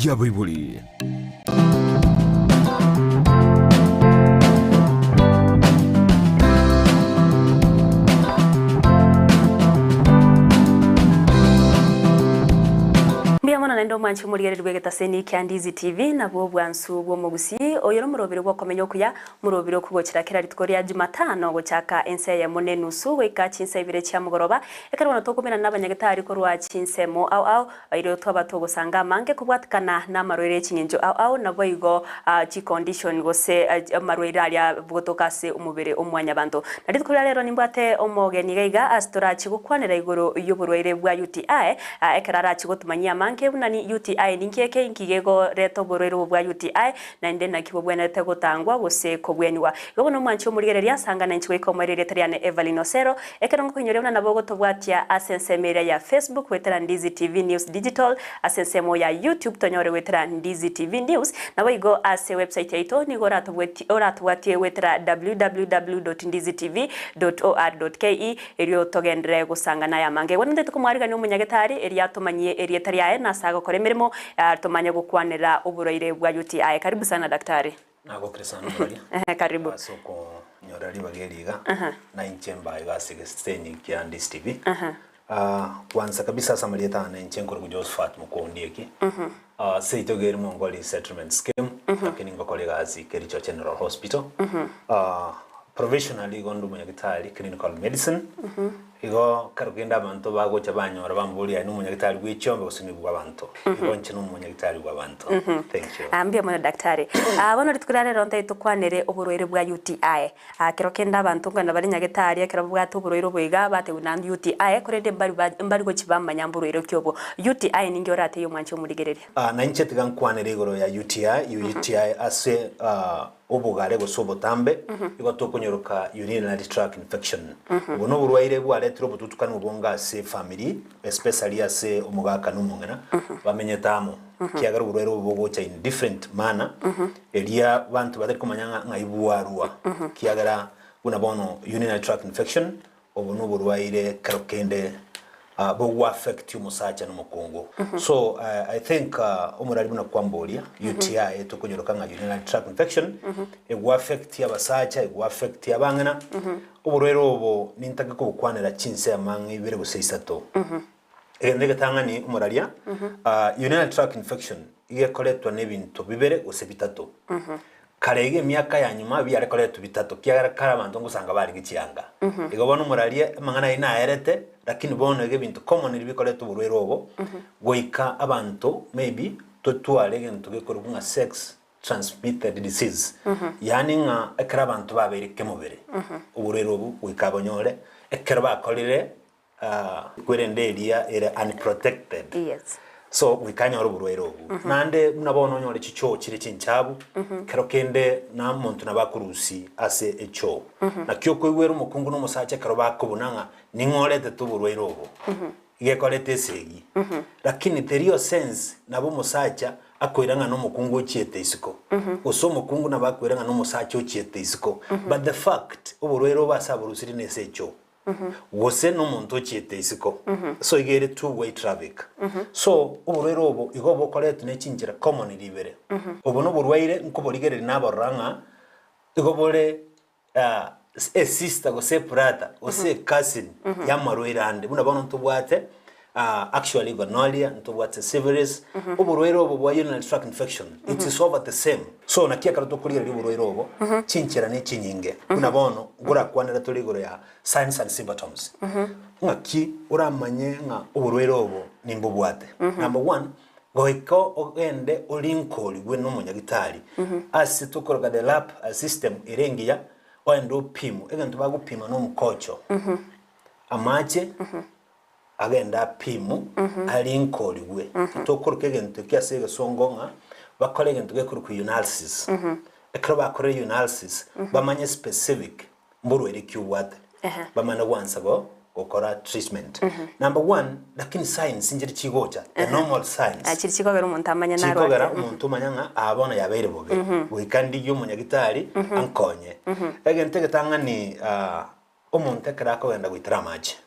ya Baibuli. Nendo manchi murigererwe Gwegetaseni kya Ndizi TV na bwo bwansu bwo Gusii oyero murobero bwo Okomenya Okuya murobero kubokira kera ritkoria Jumatano gochaka ense ya mone nusu weka chinse ibire cya mugoroba ekarwana tokumena n'abanyagetari ko rwa chinsemo au ayiro twabato gusanga mange kubwatikana na marwere chinyenjo au nabo igo chi condition gose marwere alia bugotokase umubere omwanya bantu naritkoria rero nimbate omogeni gaiga astora chigukwanira igoro y'uburwere bwa UTI ekarara chigotumanyia mange ni UTI ninkeke inkigego reto borero bwa UTI na inde na kibo bwena te gutangwa gose ko bwenwa gobo no mwancho murigereria sangana nchwe ko marere tariane Evelyn Osero ekerongo kunyorena nabo gotobwatia asensemere ya Facebook wetera Ndizi TV News Digital asensemo ya YouTube tonyore wetera Ndizi TV News nabo igo ase website yaito ni gora tobwatie wetera www.ndizitv.or.ke erio togendere gusangana ya mange wonde tukumwariga ni umunyagetari eria tomanyie eria tariae na sago kore mirimo tumanya gukwanira uburoire bwa UTI. Karibu sana daktari. Nagokire sana muraria. Karibu. Soko nyorari bageriga na inchemba igasige steni kya Ndizi TV. Kwanza kabisa samalieta na inchenko Josephat Mukondieki. Seitogeri Mongoli settlement scheme lakini ngokolega azi Kericho General Hospital. Professionally gondu munyagitari clinical medicine. Igo karugenda abantu bagocha banyora bambuli ya n'umunyagitari gw'icyombe gusini bw'abantu. Igo nche n'umunyagitari bw'abantu. Thank you. Ambia mwana daktari. Bono ritukurare ronta itukwanere uburwere bwa UTI. Kirokenda abantu ngana bari nyagitari kira bwatu uburwere bwiga bate unandi UTI korende mbari go kibamba nyamburwere kyobo. UTI ningi orate yo mwancho murigerere. Na nche tigankwanere igoro ya UTI ase obugare gosobotambe igo tokunyoroka urinary tract infection. Ubono burwaire bware turobututukana ubonga se family especially ase omugaka n'umungana bamenyetamo kiagara burwaire bubogocha in different manner elia bantu batari kumanyanga ngaibuarua kiagara unabono urinary tract infection obono burwaire karokende bo affect umusacha n'umukungu. So I think umurari buna kwambolia UTI tukunyoroka nga urinary tract infection it will affect abasacha it will affect abangana uburero obo nintaka ko bukwanira chinse amangi ibere guseisato ndege tangani umuraria urinary tract infection iye koletwa n'ebintu bibere guse bitatu karege myaka ya nyuma byare koletwa bitatu kiagara karabantu ngusanga bari gicyanga igobona umuraria mangana ina erete lakini bono ebintu common bikoletwa uburero obo goika abantu maybe totwalege ntugekora kunga sex transmitted disease yani nga ekara abantu babere kemubere uburero obu wikabonyore ekara bakolire kwerende area era unprotected. Yes. So wikanya uburero obu nande nabono nyore chicho kire chinchabu kerokende na muntu nabakurusi ase echo na kyoko igwero mukungu no musacha karo bakubunanga ningorete tuburero obu igekorete segi lakini terio sense nabo musacha akwiranga no mukungu ochiete isiko oso mukungu nabakwiranga no musacha ochiete isiko but the fact uburero basaburusiri nesecho wose no muntu ochiete isiko so igere two-way traffic so uburero obo igobo koletu nechinjira common libere obo no burwaire nkoborigereri naboranga igobore a sister go se brother go se cousin ya marwere ande buna bono ntubwate actually gonorrhea ntubwate severus uburwaire obo bwa urinary tract infection it is over the same so nakia karato kuriya uburwaire obo chinchira ne chinyinge buna bono gura kwanira tuligoro ya signs and symptoms ngaki uramanye nga uburwaire obo nimbubwate number 1 goiko ogende olinkoli gwe no munyagitari asi tukoroga the lab system irengiya wendo pimo egento bagupima no mukocho amache agenda pimo alinkoli gwe tokoroka egento kyasege songonga bakole egento gekuru ku analysis ekro bakore analysis bamanye specific mburwere kyubwate bamana once ago gukora treatment number 1 lakini science injiri chigocha the normal science akiri chikogera umuntu amanya naro chikogera umuntu manyanga abona yabere bobe wikandi yo munyagitari ankonye egente getangani umuntu ekrako wenda gwitira maji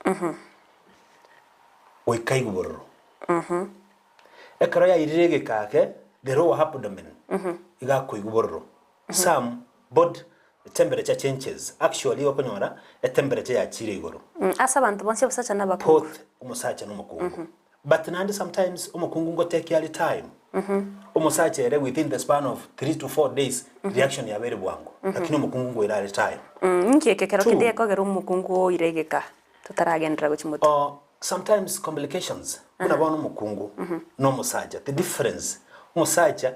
wikaiguboro ekara ya irirege kake the lower abdomen igakuiguborro some body temperature changes actually okonyora temperature ya chire igoro asa abantu bonse basacha n'abakungu both umusacha n'umukungu but nandi sometimes umukungu ngo take early time umusacha ere within the span of 3 to 4 days reaction ya bere bwangu lakini umukungu ngo early time nkekekero kinde kogera umukungu iregeka tutaragendera guchimuto sometimes complications unabona umukungu no musacha the difference umusacha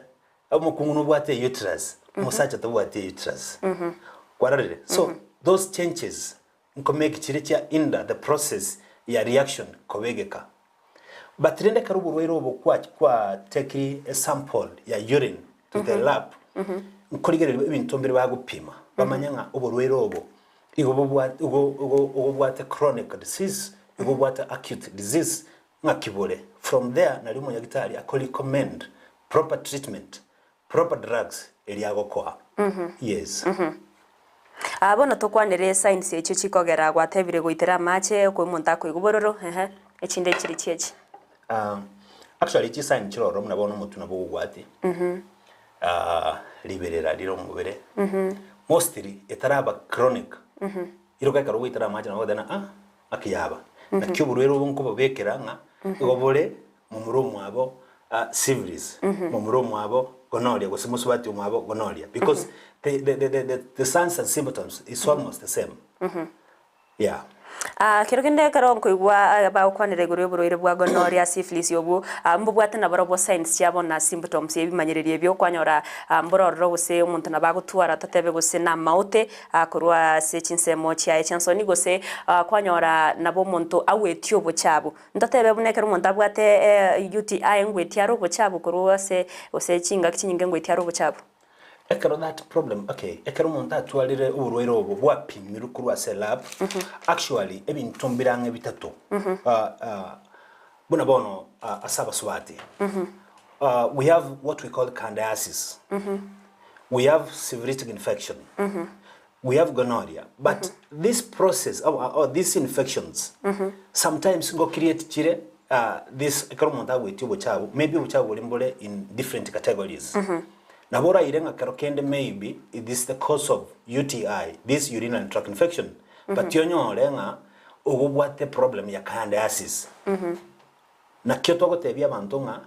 umukungu no bwate uterus musacha to bwate uterus kwarare so those changes nko make chiricha in the process ya reaction kobegeka but rende karuburu ero kwa take a sample ya urine to the lab nkorigere ibintu mbere bagupima bamanyanga uburwero obo igo bwate chronic disease igo bwate acute disease ngakibole from there nali mu nyagitari akoli recommend proper treatment proper drugs eliago kwa yes abona tokwanere science echo chikogera gwatebire goitera mache ko munta ko igubororo echinde chiri chechi actually chi sign chiroro mnabona mutu nabo gwati liberera liro mubere mostly etaraba chronic iroka karo goitera mache nabo dana akiyaba na kyuburero bunko bekera nga igobore mu muromo abo syphilis mu muromo abo gonorrhea gosimusubati umwabo gonorrhea because the signs and symptoms is almost the same yeah kirogende karonko igwa ba kwanire gure buroire bwa gonorrhea syphilis yobu mbubwate na barobo signs yabona symptoms yebimanyererie byo kwanyora mbororo gose umuntu nabagutwara tatebe gose na maute akorwa se chinsemo chia chansoni gose kwanyora nabo muntu awetyo bochabo ndatebe bunekera umuntu abwate UTI ngwetya robo chabo korwa se gose chinga kinyinge ngwetya robo chabo ekero that problem okay ekero umuntu atwalire uburwero obo bwapimiru kurwa se lab actually ebintu mbirange bitatu buna bono asaba swati we have what we call candidiasis we have syphilis infection we have gonorrhea but this process or these infections sometimes go create chire this ekero umuntu agwetyo bochabo maybe bochabo limbole in different categories Nabora irenga karokende maybe it is the cause of UTI, this urinary tract infection. But yonyo orenga ugubwate problem ya candidiasis. Na kyoto tebia bantunga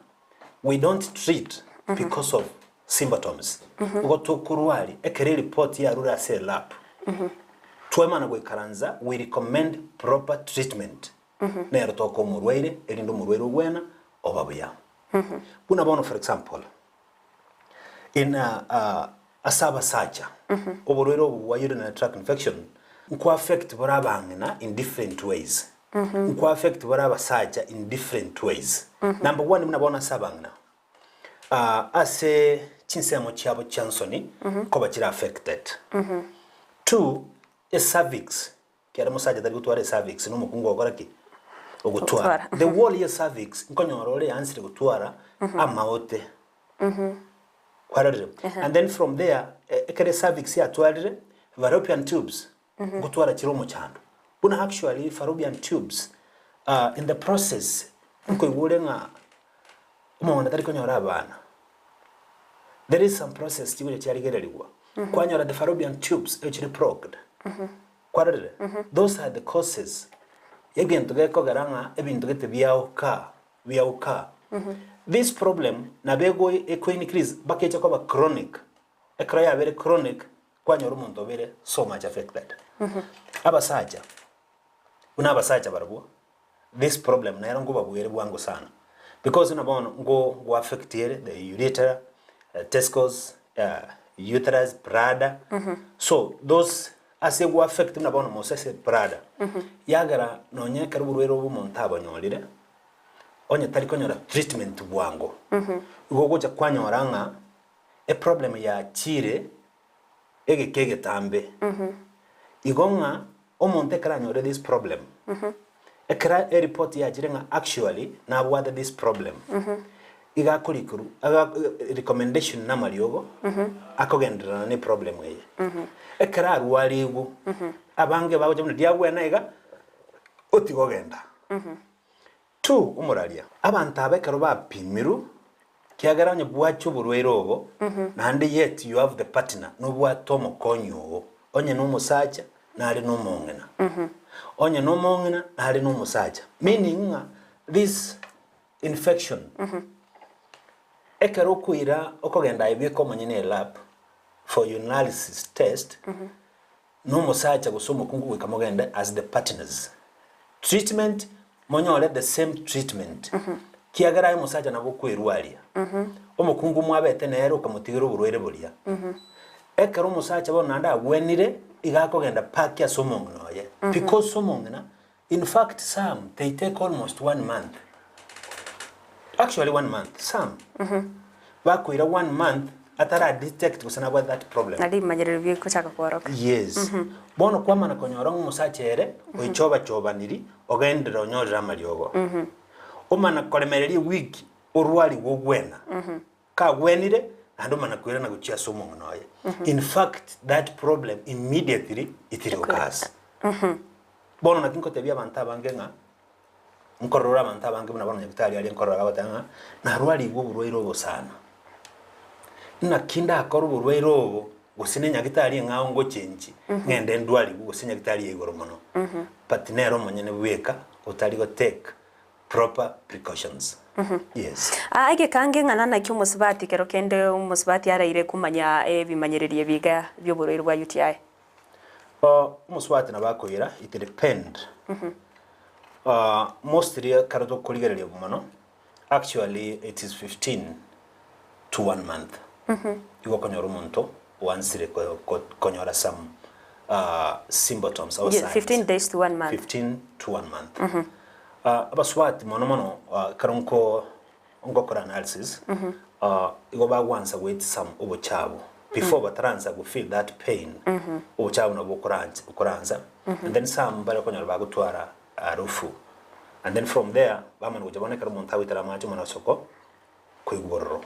we don't treat because of symptoms. Ugoto kuruali ekere report ya rura se lab. Twema na gwekaranza we recommend proper treatment. Na yarotoko murweire erindo murweire gwena obabuya. Kuna bono for example in asaba sacha oborero wa urinary tract infection nko affect borabangena in different ways nko affect boraba sacha in different ways number 1 mnabona sabangna ase chinsemo cyabo chansoni ko bakira affected 2 a cervix kera musaja dari gutwara cervix no mukungu ogoraki ogutwara the wall ya cervix nko nyorore yansire gutwara amaote and then from there ekere cervix ya twalire fallopian tubes gutwara kiromo cyando buna actually fallopian tubes in the process nko iburenga umuntu atari konyora abana there is some process kigure cyarigererwa kwanyora the fallopian tubes ekiri plugged kwarere those are the causes yegento geko garanga ebintu gete byauka this problem nabego increase bakecha kwa chronic ekraya very chronic kwanyora umuntu obere so much affected abasaja unabasaja barabo this problem na yarongo babuyere bwango sana because unabona ngo affect the ureter testicles uterus bladder so those as go affect unabona mosese bladder yagara nonye karuburwero bumuntu abanyolire onye tariko nyora treatment bwango ugogoja kwanyoranga a problem ya chire egekege tambe igonga omonte karanyore this problem ekra a report ya jirenga actually na what this problem iga kurikuru aga recommendation na mariogo akogendera ne problem ye ekra ruwaligu abange baje mu diagwe na iga otigogenda 2 umuralia abantu abekaro bapimiru kiagara onye bwacho burwaire obo nandi yet you have the partner no bwato mokonyo onye no musacha nali no mongena onye no mongena nali no musacha meaning this infection ekero kuira okogenda ibiko manyine lab for analysis test no musacha gusomo kungu wikamogenda as the partners treatment monyole the same treatment kiagara musacha nabo kwirwalia omukungu mwabete nero kamutigiro burwere bulia ekero musacha bonanda wenire igakogenda pakia somongnoye because somongna in fact some they take almost 1 month. Actually 1 month some bakwira 1 month atara detect kusana about that problem nali manyerero biko chaka kworoka yes bono kwa mana konyora musachere oichoba chobaniri ogendera onyorera mariogo omana kolemereri wiki orwali wogwena ka gwenire ando mana kwira na guchia somo ngoye in fact that problem immediately it occurs bono nakinko tebia banta bangenga nkorora banta bange buna bono nyakitari ali nkorora batanga na rwali burwaire obo sana na kinda akoro burwaire obo gusine nyakitari ngao ngo chenji ngende ndwali gusine nyakitari igoro mono patinero monyene bweka utali go take proper precautions. Yes. Age kange ngana na kyo musibati kero kende umusibati araire kumanya bimanyereriye biga byo burwaire bwa UTI. Umusibati nabakoira it depend. Mostly karoto kuligereriye bumano. Actually it is 15 to 1 month. Yuko konyora umuntu wansire konyora some symptoms or signs. 15 days to 1 month. 15 to 1 month. Abaswati mono karonko ngokora analysis igoba once with some obochabo before batransa go feel that pain obochabo no bokuranza and then some bale konyora bagutwara arufu and then from there bamana kujabone karo monta witara macho mona soko kwigororo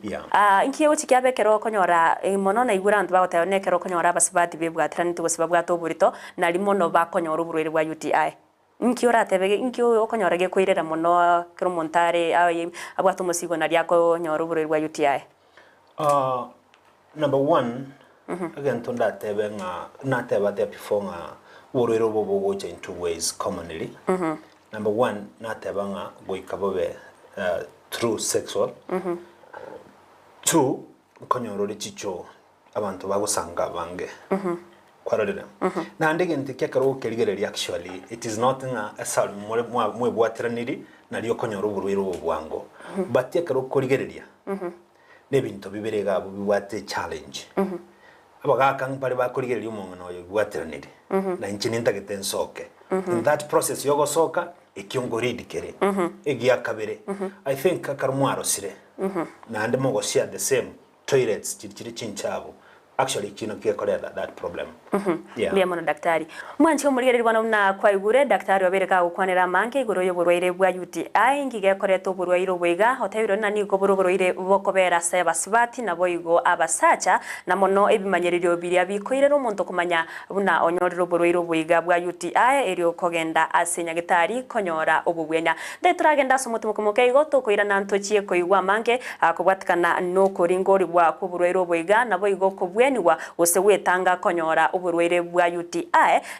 yeah inkiye uchikiabe kero konyora mono na igura ntu bagotayone kero konyora basibati bebwatira nitugo bwato burito na limono bakonyora uburwere bwa UTI Nkiora tebege nkio okonyorage kwirera muno kero montare abwato musigo na lyako nyoro burerwa UTI. Number 1 again tonda tebe na teba there before urero bobo go in 2 ways commonly. Number 1 na teba nga goikabobe through sexual. 2 konyoro chicho abantu bagusanga bange. Na ndege ntikia karo keligere actually it is not a sal mwe bwatiraniri na lyo konyoro burwiro bwango but ya karo koligereria nebintu biberega bwate challenge abagaka mpare bakoligereria umuntu no bwatiraniri na inchini ntagetensoke in that process yogo soka ikyongoridikere egia kabere I think karumwaro sire na ande mogo share the same toilets chiri chinchabo actually kino kiyakolea that problem. Yeah. Bia mono daktari. Mwanchi omurigeri bwana na kwa igure daktari wabereka gukwanira manke igoro yo burwaire bwa UTI ngige koreto burwaire bwega hotayiro nani go burwaire bokobera se basibati nabo igo abasacha na mono ebimanyerero biri abikoire rumonto kumanya buna onyorero burwaire bwega bwa UTI erio kogenda asenya gitari konyora obubwenya. Detragenda somutumo komoke igo tokoira nantochie koigwa manke akobwatikana no koringori bwa kuburwaire bwega nabo igo kobwe niwa usewe tanga konyora uburwere bwa UTI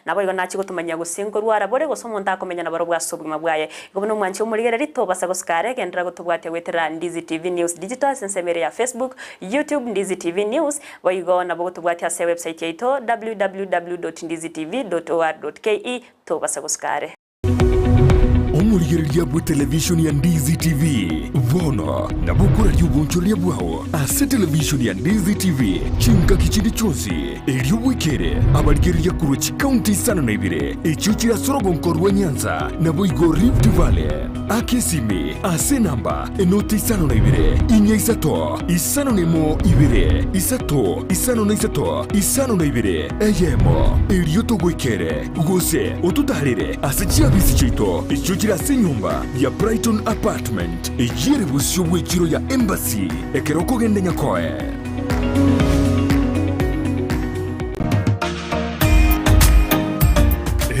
nabo igo nachi gutumanya gusingorwa arabore gosomonta komenya nabaro bwa sobwima bwaye gobono mwanchi umurigere rito basagoskare gendera gutubwate wetera Ndizi TV News Digital sensemere ya Facebook YouTube Ndizi TV News boigo nabo gutubwate ase website yaito www.ndizitv.or.ke to basagoskare Omurigereria bwa television ya Ndizi TV Vono na bukura y'ubunchoria bwaho ase television ya Ndizi TV chinga kichiri chonsi eri wikere abarigereria kuruchi county sana na ibire echuchira sorogo nkorwa Nyanza na boigo Rift Valley akesime ase namba enoti sana na ibire inya isato isano nemo ibire isato isano na isato isano na ibire eyemo eri otogwikere gose otutarire ase chiabisi chito echuchira ase nyumba ya Brighton Apartment ejire busyo bwekiro ya Embassy ekeroko gende nyakoe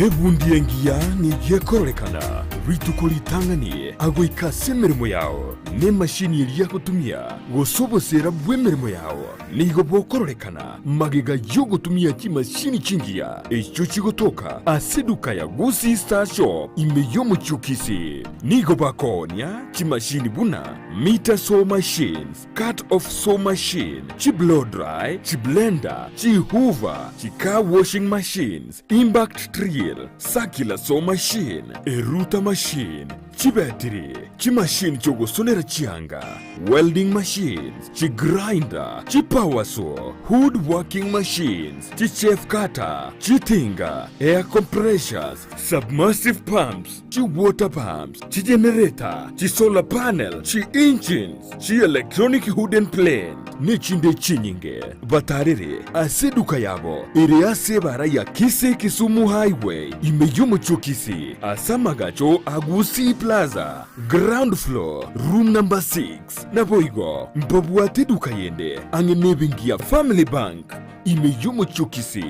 Ebundi engia ni yekorekana ritukuri tangani agoika semerimo yao ne mashini iria gutumia gusobosera bwemeremo yao nigo bokororekana magega yo gutumia kimashini chingia echo chigotoka aseduka ya Gusii Star Shop imeyo muchukisi nigo bakonia chimashini buna meter saw machines, cut off saw machine, chi blow dry, chi blender, chi hoover, chi car washing machines, impact drill, circular saw machine, eruta machine, chi battery, chi machine chogo sonera chianga, welding machines, chi grinder, chi power saw, wood working machines, chi chef cutter, chi tinga, air compressors, submersive pumps, chi water pumps, chi generator, chi solar panel, chi engines, chi electronic hood and plane, nechinde chinyinge, batarere, aseduka yabo, ere asebara ya Kisii Kisumu Highway, imeyomo chokisi, asamagacho Gusii Plaza, ground floor, room number 6, naboigo, mbabuate duka yende, angenebingia Family Bank, imeyomo chokisi,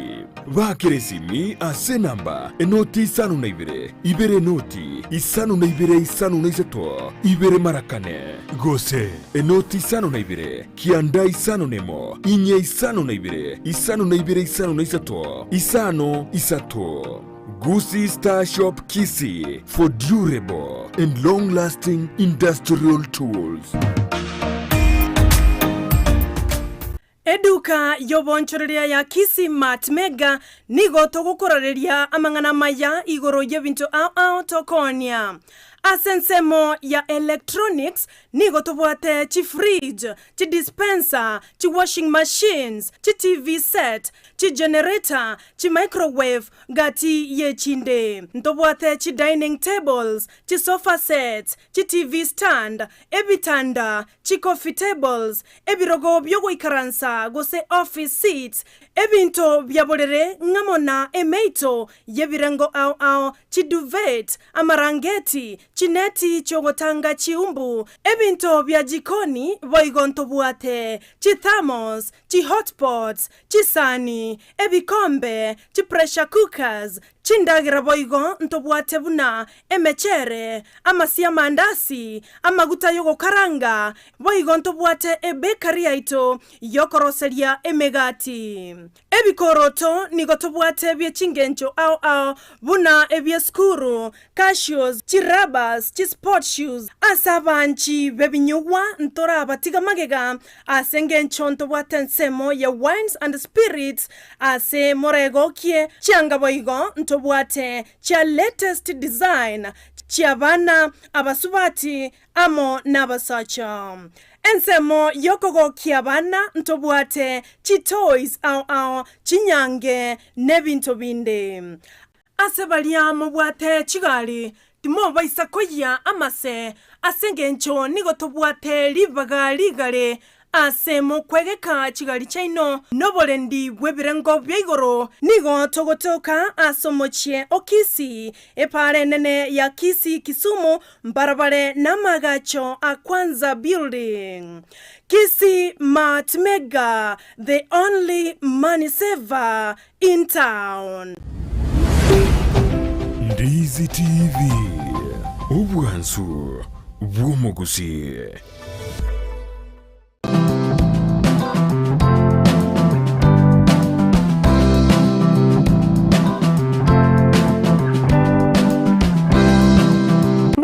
vakeresimi ase namba, enoti isanu na ibere noti, isanu na isato, ibere marakane, gose, enoti isanu na kianda isanu nemo, inye isanu na isanu na isanu na isano isato. Gusii Star Shop Kisii for durable and long-lasting industrial tools. Eduka yobonchoreria ya Kisii Mart Mega nigo togukoreria amangana maya igoro yebintu au tokonia. Asensemo ya electronics nigo tobwate chi fridge, chi dispenser, chi washing machines, chi TV set, chi generator, chi microwave gati ye chinde. Ntobwate chi dining tables, chi sofa sets, chi TV stand, ebitanda, chi coffee tables, ebirogo byogo ikaransa gose office seats, ebinto byabolere ngamona emeito yebirengo au chi duvet, amarangeti, chineti chogotanga chiumbu, ebinto bya jikoni boigonto buate, chi thermos, chi hotpots, chi sani, ebikombe, chi pressure cookers, chindagira boigo ntobuate buna, emechere, amasia mandasi, amaguta yogo karanga, boigo ntobuate ebekari yaito, yokoroseria emegati. Ebikoroto nigotobuate bye chingencho au, buna ebye skuru, cashews, chirabas, chi sport shoes, asabanchi bebinyuwa ntora batiga magega, asengencho ntobuate nsemo ya wines and spirits, ase morego kie, chianga boigo ntobuate chia latest design, chia bana abasubati amo nabasacha. Ensemo yokogo kiabana ntobuate chi toys au chinyange nebinto binde. Asebalia mobwate chigali timo baisakoya amase asengencho nigo tobuate libaga ligale asemo kwegeka chigali chaino nobolendi bwebirengo byaigoro nigo togotoka asomochie okisi epare nene ya Kisii Kisumu mbarabare namagacho akwanza building. Kisii Mart Mega, the only money saver in town. Ndizi TV Obwansu Bwomogusii.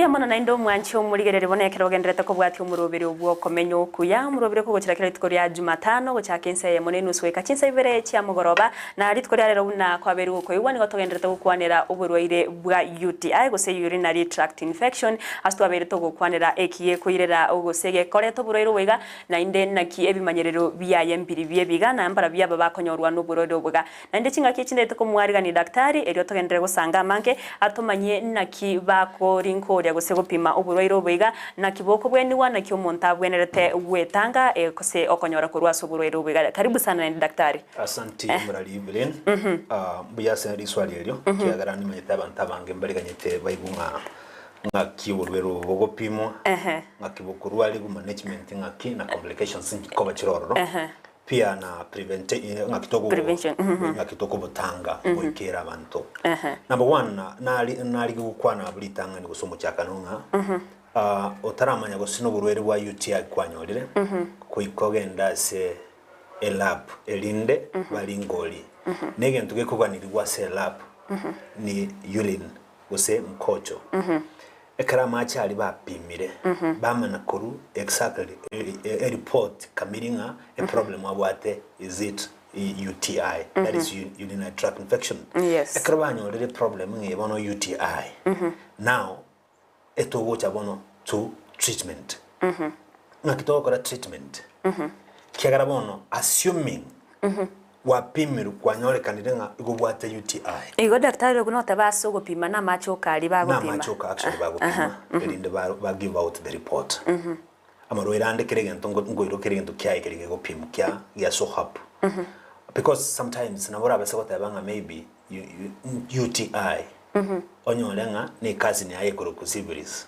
Mwana na indo mwanchi omurigerere bonekero genderete ko bwati omurobere obwo Okomenya Okuya omurobere ko gochira ritiko rya Jumatano gochaka Kisii munene usweka Kisii ibere chia mugoroba na ritiko rya rero una kwabere uko iwa nigo togenderete gukwanira uburwaire bwa UTI gose urinary tract infection astwabere to gukwanira ekiye kuirera ugosege koreto burwaire wega na inde naki ebimanyerero biyaye mbiri byebiga na mbara byaba bakonyorwa n'uburwaire bwa na inde kinga kicindete ko mwariga ni daktari eryo togendere gusanga manke atumanye naki bakorinkoria gose gupima uburwaire obwiga na kiboko bweni wana kyo monta bwenerete wetanga kose okonyora kurwa uburwaire obwiga. Karibu sana ni daktari. Asante murali Ibren. Buyase ri swali elyo kiagara ni mayita bantabange mbaliganyete bayibunga ngakiburwero bogopimo ngakibukurwa ali management ngaki na complications ko bachiroro pia na ngakitoko butanga boikera abantu. Number 1 nali gukwana bulitanga ni gusomo cyakanonga otaramanya gusino burwere bwa UTI kwanyorire kuikogenda se elab elinde balingoli negento gekoganirwa se elab ni urine guse mkocho ekara machi ali bapimire bamana kuru exactly a report kamiringa a problem abwate is it UTI that is urinary tract infection ekara banyorire problem ngebono UTI now eto wocha bono to treatment nakito kora treatment kiagara bono assuming wapimiru kwanyore kandirenga igobwate UTI igo daktari ogunota baso gopima na machoka ali bagopima na machoka actually bagopima elinde ba give out the report amaro irande kiregento ngoiro kiregento kya ikirege gopima kya ya so hap because sometimes nabora base gotabanga maybe UTI onyolenga ni kazi ni ayekoro kusibiris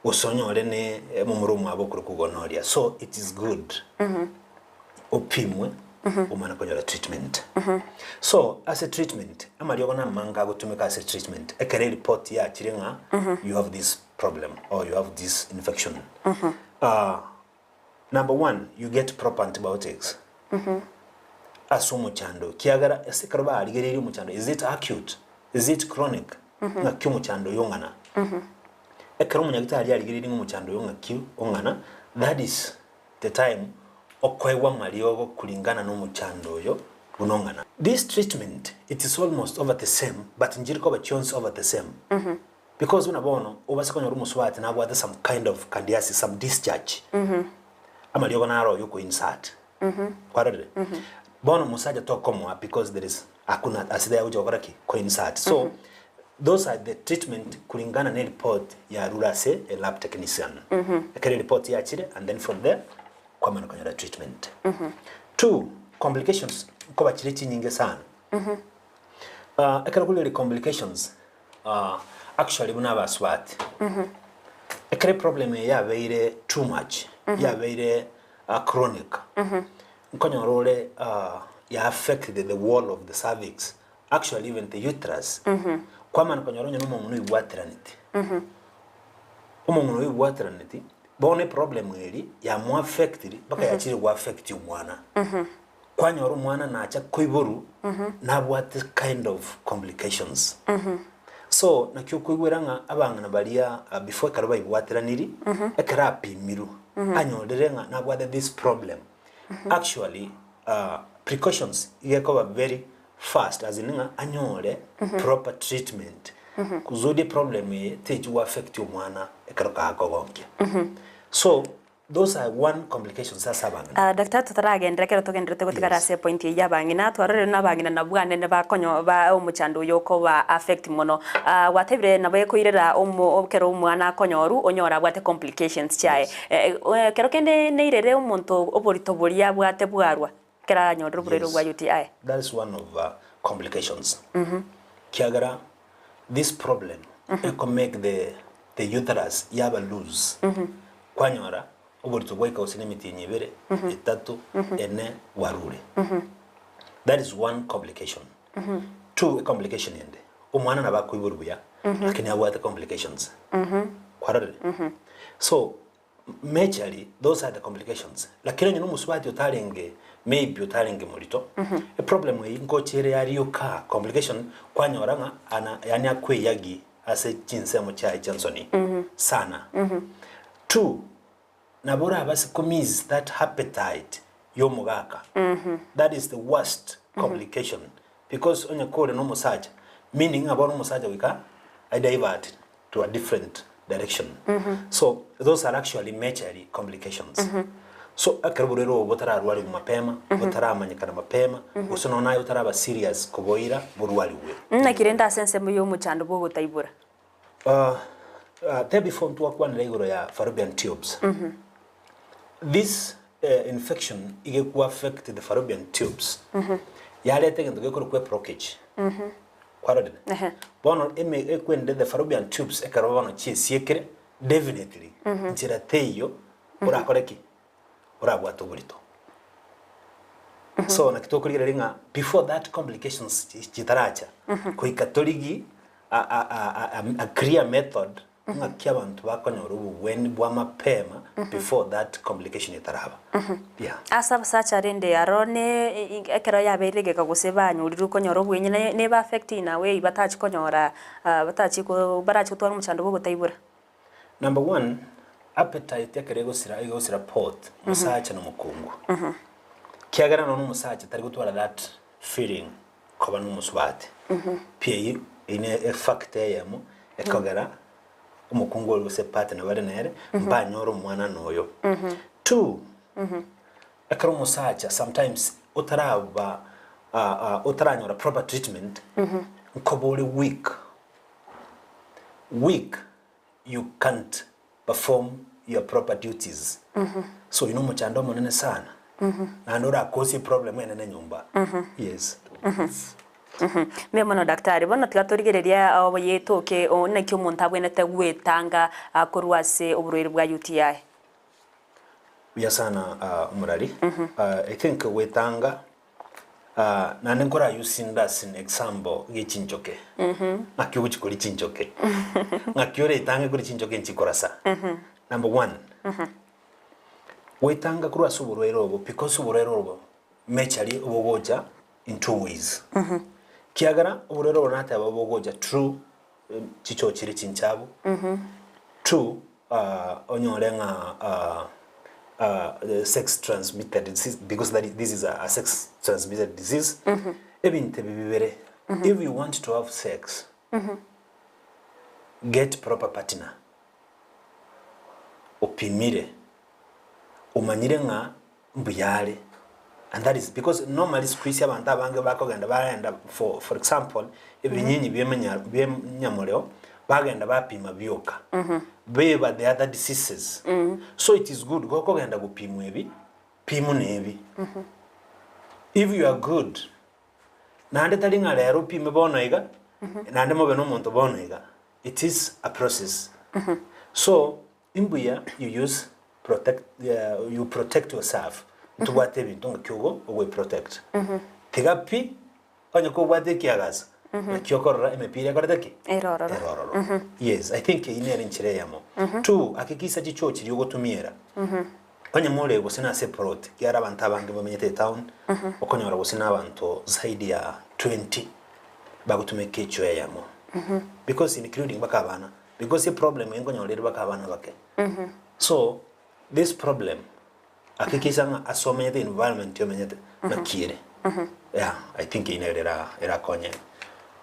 usonyole ne mumurumu abokoro kugonoria so it is good opimwe umana konyora treatment so as a treatment amariogo na manga gutumika as a treatment ekere report ya chirenga you have this problem or you have this infection number 1 you get proper antibiotics asumo chando kiagara esekarba aligereri mu chando is it acute is it chronic na kyumu chando yongana ekero munyagitari aligereri mu chando yonga kyu ongana that is the time okwewa maliogo kulingana no muchando yo bunongana this treatment it is almost over the same but njiriko ba chance over the same because unabono obasekonya rumuswati na bwa some kind of candidiasis some discharge amaliogo naro yuko insert kwarere bono musaja tokomwa because there is akuna asida ya ujogaraki ko insert so those are the treatment kulingana na report ya rurase a lab technician akere report ya chire and then from there kwa maana kwenye treatment 2 complications kwa bachireti nyingi sana ekara kule complications actually buna baswati ekare problem ya beire too much ya beire chronic kwenye role ya affect the wall of the cervix actually even the uterus kwa maana kwenye ronyo no munu ibwatranity umuntu ibwatranity bone problem eri ya mu affected baka yakiri ku affect umwana kwanyoro umwana nacha koiboru na what kind of complications so nakyo kwigweranga abangana balia before karoba ibwatiraniri ekarapi miru anyoderenga na what this problem actually precautions yeko very fast as in anyole proper treatment kuzudi problem ye teju affect umwana ekaroka akogonke so those are one complications asabanga Dr. tutaragendera kero tugendera gutigara se point ya bangina twarore na bangina na bwane ne bakonyo ba omuchando yoko ba affect mono watebire na baye koirera okero umwana konyoru onyora bwate complications chae kero kende neirere umuntu oboritoboria bwate bwarwa kera nyondo burero bwa UTI that is one of complications kiagara this problem can make the uterus yaba loose kwanyora uburito bwa ikaosinimiti nyibere itatu ene warure that is one complication two complication ende umwana nabakuiburuya lakini abwate complications kwarare so majorly those are the complications lakini nyino musubati otalenge maybe otalenge mulito a problem we ngochere yarioka complication kwanyoranga ana yani akweyagi ase chinsemo cha chansoni sana two nabora abasikomize that appetite yomugaka that is the worst complication because onye kore no musaja meaning about musaja wika I divert to a different direction so those are actually majorly complications so akarburero botara rwari mu mapema botara amanyikana mapema usono nayo utaraba serious kuboira burwari we na kirenda sense mu yo muchando bwo gutaibura there before to one regular ya fallopian tubes this infection igekuwa affect the fallopian tubes yalete ngendo gekoro kwe blockage kwarade bono eme ekwende the fallopian tubes ekarobano chi siekere definitely njira teyo urakoreki urabwato burito so nakitokurira ringa before that complications chitaracha ko ikatoligi a clear method ngaki abantu bakonyora ubuweni bwa mapema before that complication itaraba. Yeah. Asa basacha rende arone ekero yaberege gusebanya uri rukonyora ubwenye ne ba affect na we batachi konyora batachi ko barachi twara muchando bwo gutayibura. Number 1, appetite yakere gusira pot musacha no mukungu. Kiagara no musacha tari gutwara that feeling koba no muswate. Pia ine effect yamo ekogera umukungu wose partner bari nere mbanyoro mwana noyo. 2, ekaro musacha sometimes utaraba utaranyora proper treatment nkobole weak you can't perform your proper duties. So muchando monene sana. Na ndora cause problem ene nyumba. Yes. Me mono daktari bona tigatorigereria abo yetoke ona kyo umuntu abwenete gwetanga akorwase uburwere bwa UTI. Biya sana umurari. I think wetanga na nkora using that in example gichinjoke. Akyo chikuri chinjoke. Ngakyo retanga kuri chinjoke nchikorasa. Number 1. Wetanga kurwa suburwere obo because uburwere obo mechari obogoja in 2 ways. Kiagara uburwere obo nata obogoja true chicho chiri chinchabu. 2 onyorenga sex transmitted disease because this is a sex transmitted disease. Ebinte bibere. If you want to have sex, get proper partner. Opimire. Umanyire nga mbuyale. And that is because normally squeeze abantu abange bakogenda baenda for example ebinyinyi byemanyamuleo bagenda bapima byoka. Beba the other diseases. So it is good gokogenda gupimwa ebi pimu nebi. If you are good nande talinga lero pime bonoiga nande mobe no muntu bonoiga, it is a process. So imbuya you protect yourself. Tubate bintu ngakyogo we protect. Tigapi onyako bwate kiagaza. Kyokora emepira korataki. Eroro. Yes, I think inere nchire yamo. 2 akikisa chicho kiri ugotumira. Onyamule gusina separate kyara abantu abange bamenyete town. Okonyora gusina abantu zaidi ya 20 bagutume kecho yamo. Because including bakabana. Because the problem engonyolere bakabana bake. So this problem akikisa asome the environment yomenyete nakire. Yeah, I think era konye.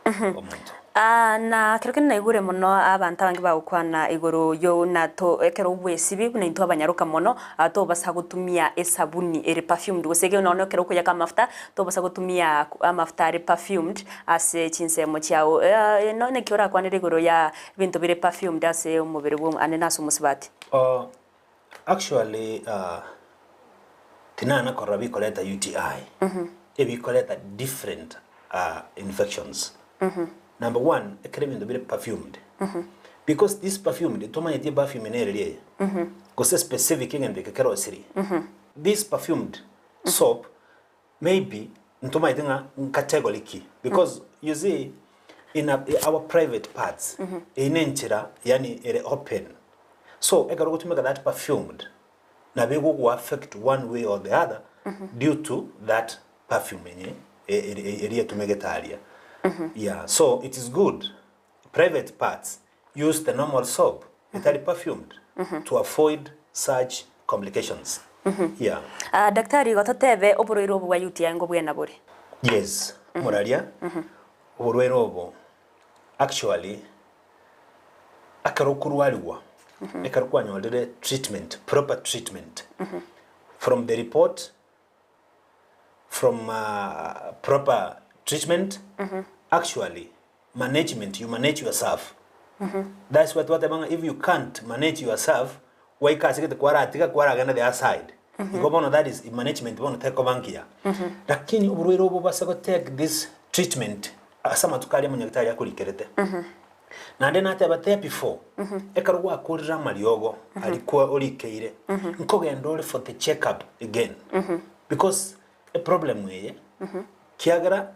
Na kirokene na igure muno abantu abange bagukwana igoro yo nato ekero ubwesibi na into abanyaruka muno ato basa gutumia esabuni ere perfumed gusege unaona kero kuya kama mafuta to basa gutumia amafuta ere perfumed ase chinsemo cyao none kyora kwanire igoro ya bintu bire perfumed ase umubiri bwo anenaso musibati. Actually tinana korabi koleta UTI. Ebi koleta different infections. Number 1, a cream in the very perfumed. Because this perfume, the tomato perfume in area, because specific in the carossery. This perfumed soap maybe in tomato category key. Because you see, in our private parts, in enchira, yani open. So I got to make that perfumed. Now we will affect one way or the other due to that perfume area to make it area. Yeah, so it is good. Private parts use the normal soap, entirely perfumed, to avoid such complications. Yeah. Daktari gototebe oburoiro bwa UTI ngo bwena buri. Yes, moralia. Oburoiro actually akarukurwaliwa. Ekarukwanyolere treatment, proper treatment. From the report, from proper treatment, actually management, you manage yourself. That's what if you can't manage yourself, why can't you get the kwara again the other side? That is management, you want to take over here. Lakini uburuiro bubasa go take this treatment asama tukali munyagitari yakurikerete. Na ndena ate abate before ekarwa akurira mariogo alikuwa olikeire nkogenda oli for the check up again because a problem weye kiagara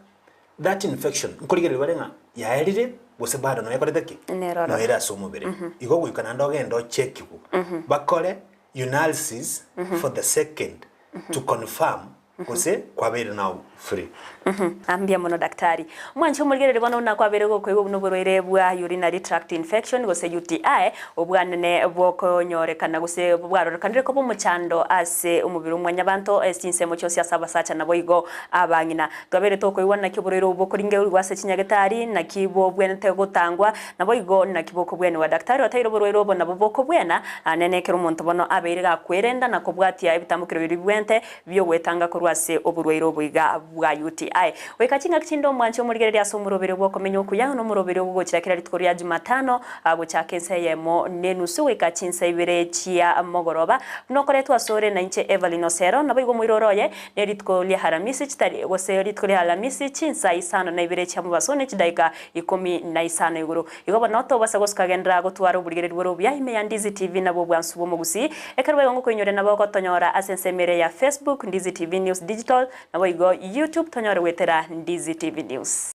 that infection nkurigere barenga yaerire gose bado no yakorete ki Neroro. no era so mubere igo gwikana ndogendo check ku bakore analysis for the second to confirm gose kwabere now free ambia mono daktari mwancho mulgerere bono na kwabere go kwego no borwere bwa urinary tract infection gose UTI obwanene bwoko nyorekana gose bwarorekanire ko bomuchando ase umubiri umwanya banto esinsemo cyose yasabasacha nabo igo abangina twabere to kwibona kiborero bokoringe urwase kinyagetari na kibo bwene gutangwa nabo igo na kiboko bwene wa daktari watayiro borwero bona boboko bwena anenekero umuntu bono abere gakwerenda na kubwatia ebitambukiro biri bwente byo wetanga korwase oburwero bwiga bwa UTI weka chinga kichindo mwancho murigerere aso murobere bwo komenya okuya no murobere bwo kirakira litkoria ya Jumatano gucha Kisii nenusu weka chinsa ibere chia mogoroba nokoretwa sore na inche Evelyn Osero nabo igo mwiroroye ne litkolia haramisi chitari gose litkolia haramisi chinsa isano na ibere chia mubasone chidaika 15 iguru igo bonoto basa goskagendra gotwara uburigerere bwo bya ime ya Ndizi TV nabo bwansu bwo Gusii ekarwe ngo kwenyore nabo gotonyora asensemere ya Facebook Ndizi TV News Digital nabo igo YouTube tonyora wetera Ndizi TV News.